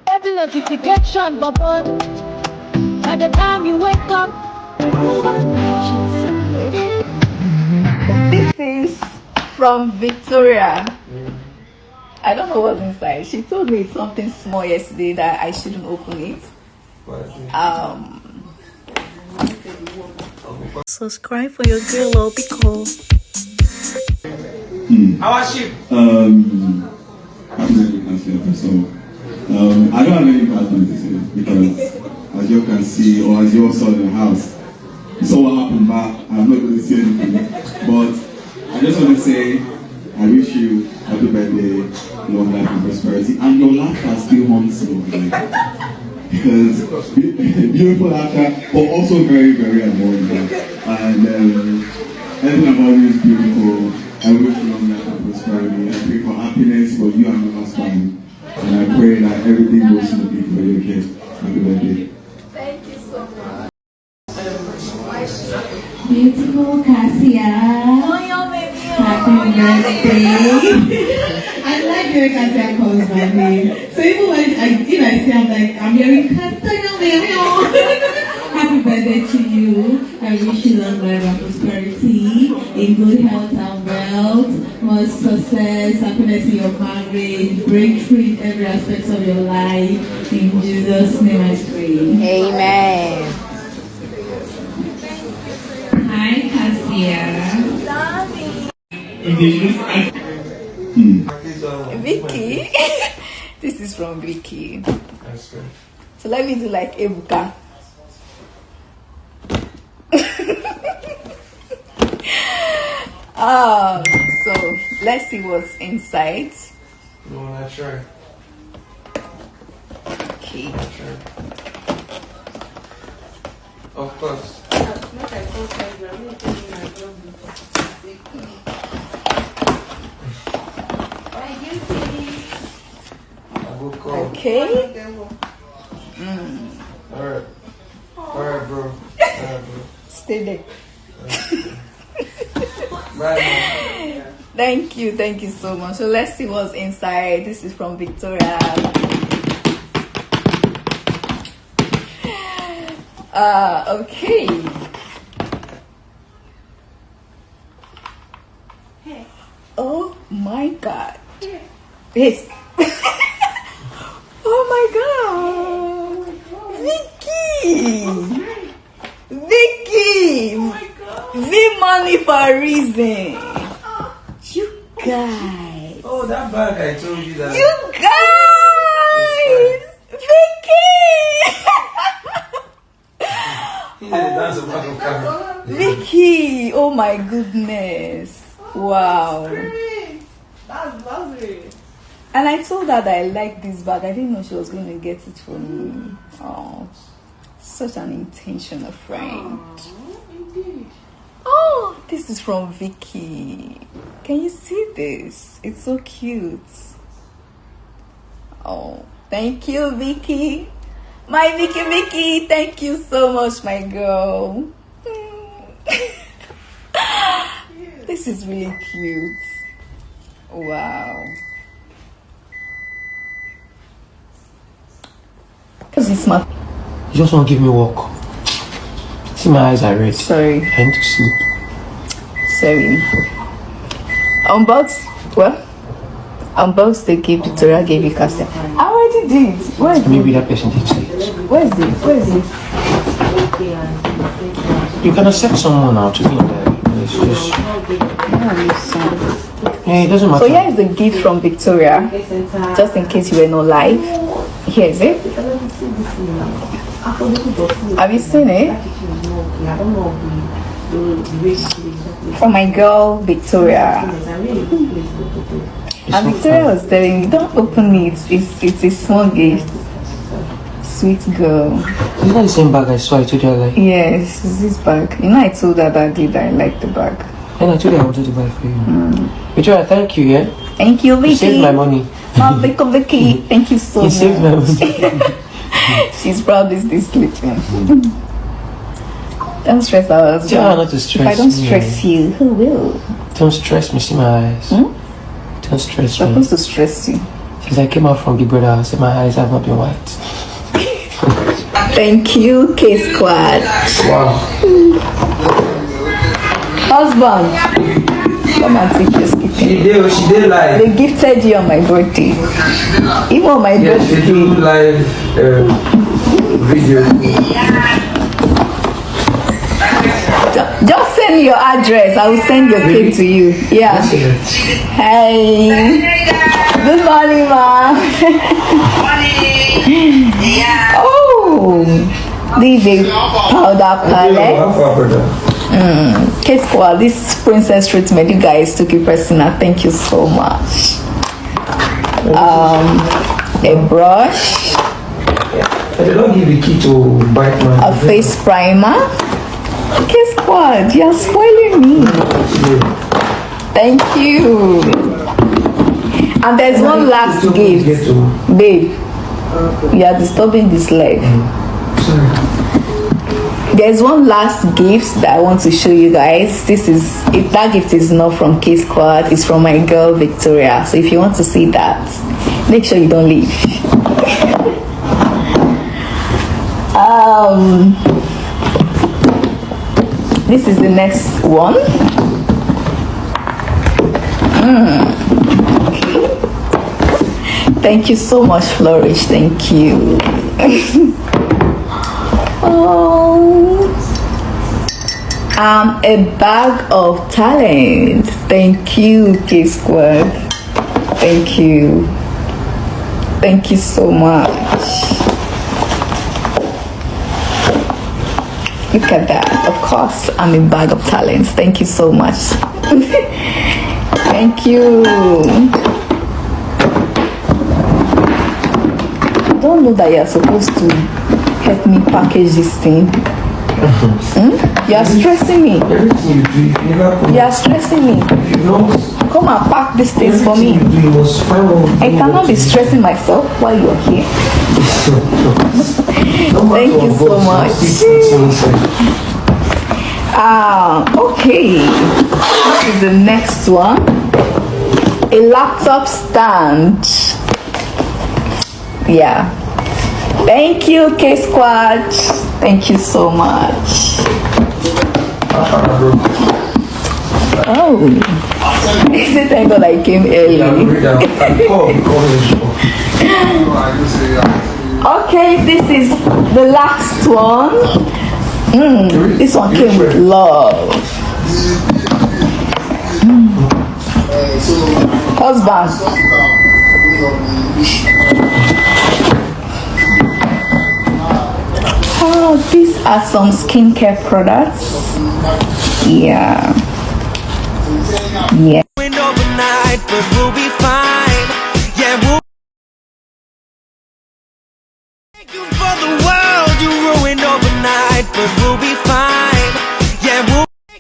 Every notification, bubble. By the time you wake up, this is from Victoria. I don't know what's inside. She told me something small yesterday that I shouldn't open it. Subscribe for your girl or be cool. How was she? Happy birthday, Kassia. So, I don't have any bad things to say because, as you can see, or as you all saw in the house, you saw what happened, but I'm not going to say anything. But I just want to say, I wish you happy birthday, long life and prosperity, and your laughter still haunts me. Because beautiful laughter, but also very, very annoying. And everything about you is beautiful. I wish you long life and prosperity. I pray for happiness for you and your husband. And I pray that everything goes smoothly for you, okay? Happy birthday. Thank you so much. Beautiful Kassia. Oh, your baby. Happy birthday. I like the way Kassia calls my name. So even when I say, I'm like, I'm hearing Kassia. Happy birthday to you. I wish you long life and prosperity, in good health and wealth, much success, happiness in your marriage, breakthrough in every aspect of your life. In Jesus' name I pray. Amen. Hi, Kassia. Vicky. This is from Vicky. That's good. So let me do like Ebuka. So let's see what's inside. You wanna try? Okay. Sure. Of course. I will call. Okay. Alright. Alright, bro. Alright, bro. Stay there. Bye, man. Thank you so much. So let's see what's inside. This is from Victoria. Okay. Oh my God. Yes. Oh my God. Vicky. Vicky. The money for a reason. You guys. Oh, that bag I told you that. You guys. Vicky. That's a bag of camera. Vicky. Oh my goodness. Wow. That's lovely. And I told her that I like this bag. I didn't know she was going to get it for me. Oh, such an intentional friend. Indeed. Oh, this is from Vicky. Can you see this? It's so cute. Oh, thank you, Vicky. My Vicky, thank you so much, my girl. This is really cute. Wow. What's this, man? You just want to give me work. See, my eyes are red. Sorry. I need to sleep. Sorry. I'm about to give Victoria gave you Kassia. I already did. Where is Maybe it? that person did say. Where is it? Where is it? You can accept someone now to be in there. It's just. Yeah, it doesn't matter. So here is the gift from Victoria. Just in case you were not live. Here is it. Have you seen it? For my girl Victoria. And Victoria was telling me, don't open it. It's a small gift. Sweet girl. Isn't that the same bag I saw? I told you I like. Yes, it's this bag. You know, I told her that day that I like the bag. And I told you I wanted to buy it for you. Victoria, thank you, yeah? Thank you, Vicky. You saved my money. Oh, Vicky, thank you so You much. saved my money. She's probably still sleeping. Don't stress out. Tell her not to stress If I don't me. stress you, who will? Don't stress me, see my eyes. don't stress It's me. supposed to stress you. Since I came out from Big Brother, I said my eyes have not been white. Thank you, K Squad. Wow. Husband, come and take your skipping. She did live. They gifted you on my birthday. Even on my Yes, they do birthday. live video. Just send your address. I will send your cake to you. Yeah. Hey. Good morning, ma. Oh, this is a powder palette. Case for this princess treatment, you guys took it personal. Thank you so much. A brush. They don't give the key to bite man. A face primer. Case squad, you're spoiling me. Thank you. And there's one last gift. Babe, you are disturbing this leg. Sorry. There's one last gift that I want to show you guys. If that gift is not from K Squad, it's from my girl Victoria. So if you want to see that, make sure you don't leave. This is the next one. Okay. Thank you so much, Flourish. Thank you. A bag of talent. Thank you, K Squad. Thank you. Thank you so much. Look at that. Of course, I'm a bag of talents. Thank you so much. Thank you. I don't know that you're supposed to help me package this thing. You are stressing me. Everything you do, you never come. You are stressing me. You know, Come and pack these things for me. everything you do, you must find out. I cannot be stressing myself while you're here. Thank you so much. Okay. This is the next one. A laptop stand. Yeah. Thank you, K Squad. Thank you so much. Oh. Is it thank God I came early? Okay, this is the last one. This one came with love. Husband. Oh, these are some skincare products. Yeah. Yeah. Overnight, but we'll be fine. Yeah, we'll thank you for the world you ruined overnight, but we'll be fine.